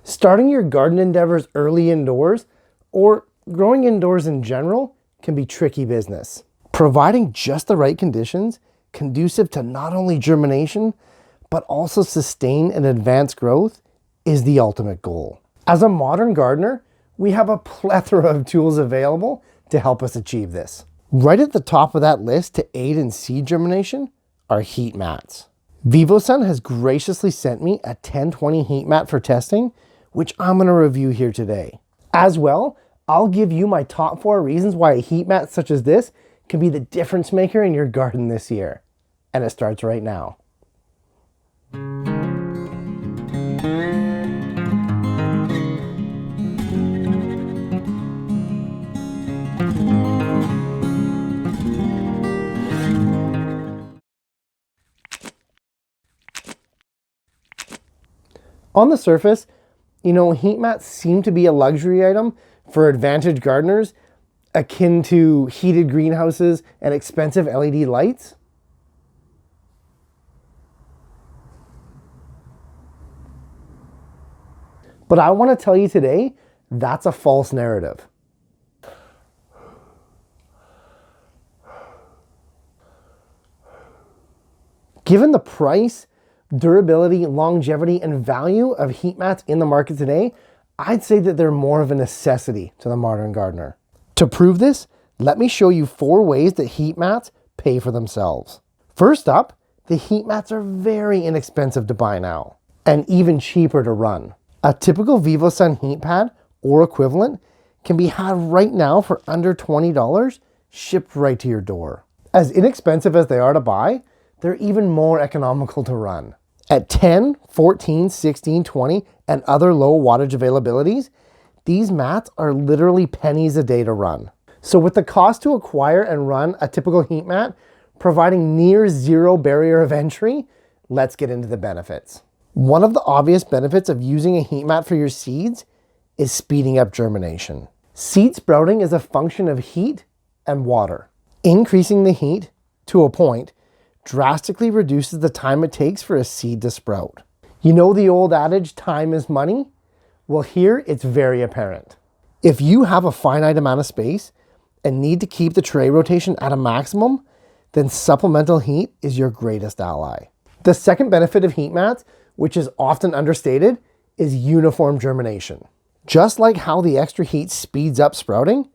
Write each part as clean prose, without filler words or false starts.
Starting your garden endeavors early indoors, or growing indoors in general, can be tricky business. Providing just the right conditions, conducive to not only germination, but also sustain and advance growth, is the ultimate goal. As a modern gardener, we have a plethora of tools available to help us achieve this. Right at the top of that list to aid in seed germination are heat mats. Vivosun has graciously sent me a 1020 heat mat for testing, which I'm going to review here today. As well, I'll give you my top 4 reasons why a heat mat such as this can be the difference maker in your garden this year. And it starts right now. On the surface, heat mats seem to be a luxury item for advantage gardeners, akin to heated greenhouses and expensive LED lights. But I want to tell you today, that's a false narrative. Given the price, durability, longevity, and value of heat mats in the market today, I'd say that they're more of a necessity to the modern gardener. To prove this, let me show you 4 ways that heat mats pay for themselves. First up, the heat mats are very inexpensive to buy now, and even cheaper to run. A typical Vivosun heat pad or equivalent can be had right now for under $20, shipped right to your door. As inexpensive as they are to buy, they're even more economical to run. At 10, 14, 16, 20, and other low wattage availabilities, these mats are literally pennies a day to run. So with the cost to acquire and run a typical heat mat providing near zero barrier of entry, let's get into the benefits. One of the obvious benefits of using a heat mat for your seeds is speeding up germination. Seed sprouting is a function of heat and water. Increasing the heat to a point drastically reduces the time it takes for a seed to sprout. You know the old adage, time is money? Well, here it's very apparent. If you have a finite amount of space and need to keep the tray rotation at a maximum, then supplemental heat is your greatest ally. The second benefit of heat mats, which is often understated, is uniform germination. Just like how the extra heat speeds up sprouting,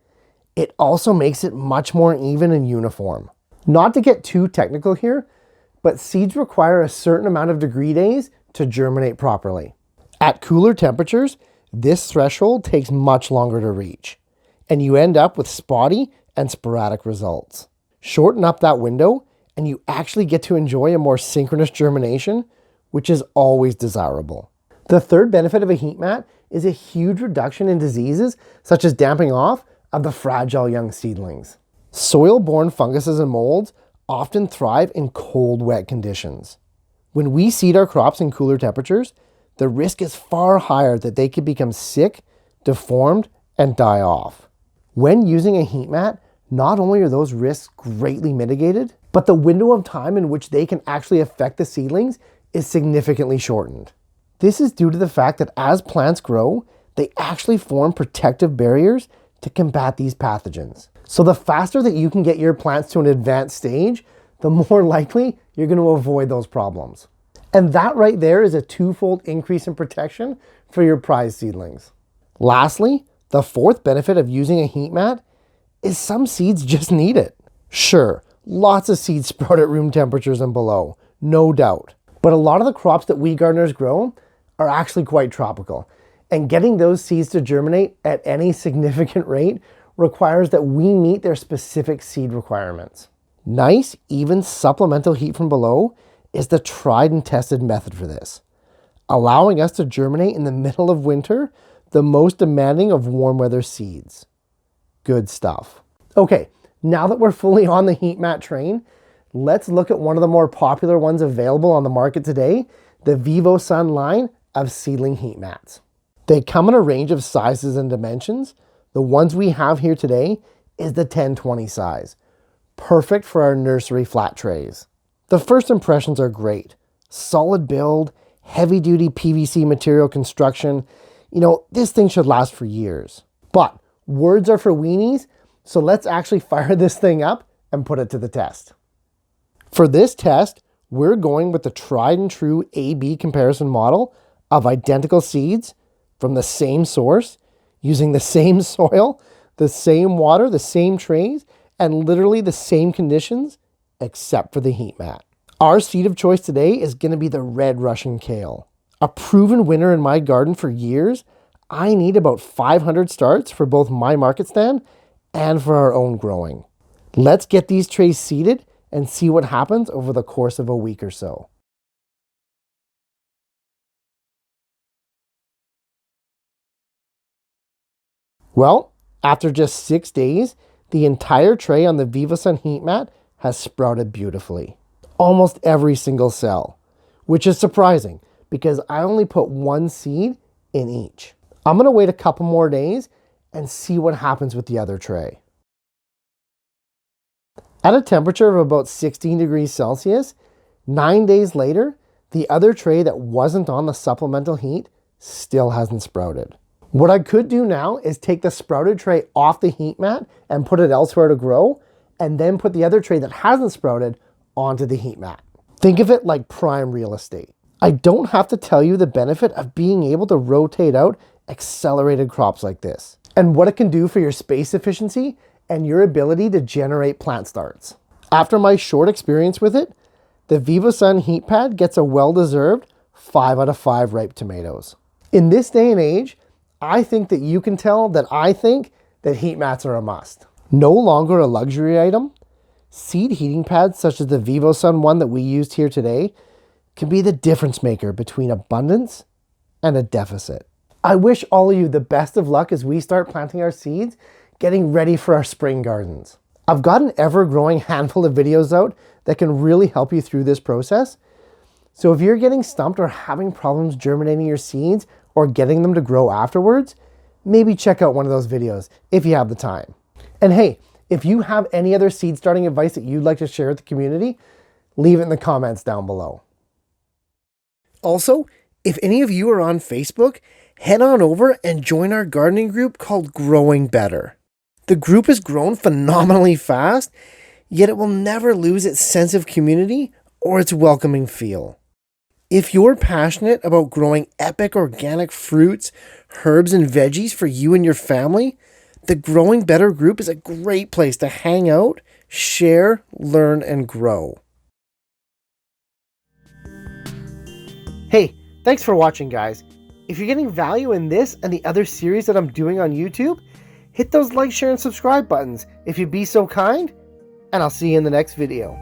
it also makes it much more even and uniform. Not to get too technical here, but seeds require a certain amount of degree days to germinate properly. At cooler temperatures, this threshold takes much longer to reach, and you end up with spotty and sporadic results. Shorten up that window, and you actually get to enjoy a more synchronous germination, which is always desirable. The third benefit of a heat mat is a huge reduction in diseases, such as damping off of the fragile young seedlings. Soil-borne funguses and molds often thrive in cold, wet conditions. When we seed our crops in cooler temperatures, the risk is far higher that they could become sick, deformed, and die off. When using a heat mat, not only are those risks greatly mitigated, but the window of time in which they can actually affect the seedlings is significantly shortened. This is due to the fact that as plants grow, they actually form protective barriers to combat these pathogens. So the faster that you can get your plants to an advanced stage, the more likely you're going to avoid those problems. And that right there is a 2-fold increase in protection for your prize seedlings. Lastly, the 4th benefit of using a heat mat is some seeds just need it. Sure, lots of seeds sprout at room temperatures and below, no doubt. But a lot of the crops that we gardeners grow are actually quite tropical. And getting those seeds to germinate at any significant rate requires that we meet their specific seed requirements. Nice, even supplemental heat from below is the tried and tested method for this, allowing us to germinate in the middle of winter, the most demanding of warm weather seeds. Good stuff. Okay, now that we're fully on the heat mat train, let's look at one of the more popular ones available on the market today, the Vivosun line of seedling heat mats. They come in a range of sizes and dimensions. The ones we have here today is the 1020 size, perfect for our nursery flat trays. The first impressions are great. Solid build, heavy-duty PVC material construction, You know, this thing should last for years. But words are for weenies, so let's actually fire this thing up and put it to the test. For this test, we're going with the tried and true A/B comparison model of identical seeds from the same source, using the same soil, the same water, the same trays, and literally the same conditions, except for the heat mat. Our seed of choice today is going to be the red Russian kale. A proven winner in my garden for years. I need about 500 starts for both my market stand and for our own growing. Let's get these trays seeded and see what happens over the course of a week or so. Well, after just 6 days, the entire tray on the Vivosun heat mat has sprouted beautifully. Almost every single cell, which is surprising because I only put one seed in each. I'm going to wait a couple more days and see what happens with the other tray. At a temperature of about 16 degrees Celsius, 9 days later, the other tray that wasn't on the supplemental heat still hasn't sprouted. What I could do now is take the sprouted tray off the heat mat and put it elsewhere to grow, and then put the other tray that hasn't sprouted onto the heat mat. Think of it like prime real estate. I don't have to tell you the benefit of being able to rotate out accelerated crops like this, and what it can do for your space efficiency and your ability to generate plant starts. After my short experience with it, the Vivosun heat pad gets a well-deserved 5 out of 5 ripe tomatoes. In this day and age, I think that you can tell that I think that heat mats are a must. No longer a luxury item, seed heating pads such as the Vivosun one that we used here today can be the difference maker between abundance and a deficit. I wish all of you the best of luck as we start planting our seeds, getting ready for our spring gardens. I've got an ever-growing handful of videos out that can really help you through this process. So if you're getting stumped or having problems germinating your seeds or getting them to grow afterwards, maybe check out one of those videos if you have the time. And hey, if you have any other seed starting advice that you'd like to share with the community, leave it in the comments down below. Also, if any of you are on Facebook, head on over and join our gardening group called Growing Better. The group has grown phenomenally fast, yet it will never lose its sense of community or its welcoming feel. If you're passionate about growing epic organic fruits, herbs, and veggies for you and your family, the Growing Better group is a great place to hang out, share, learn, and grow. Hey, thanks for watching, guys. If you're getting value in this and the other series that I'm doing on YouTube, hit those like, share, and subscribe buttons if you'd be so kind, and I'll see you in the next video.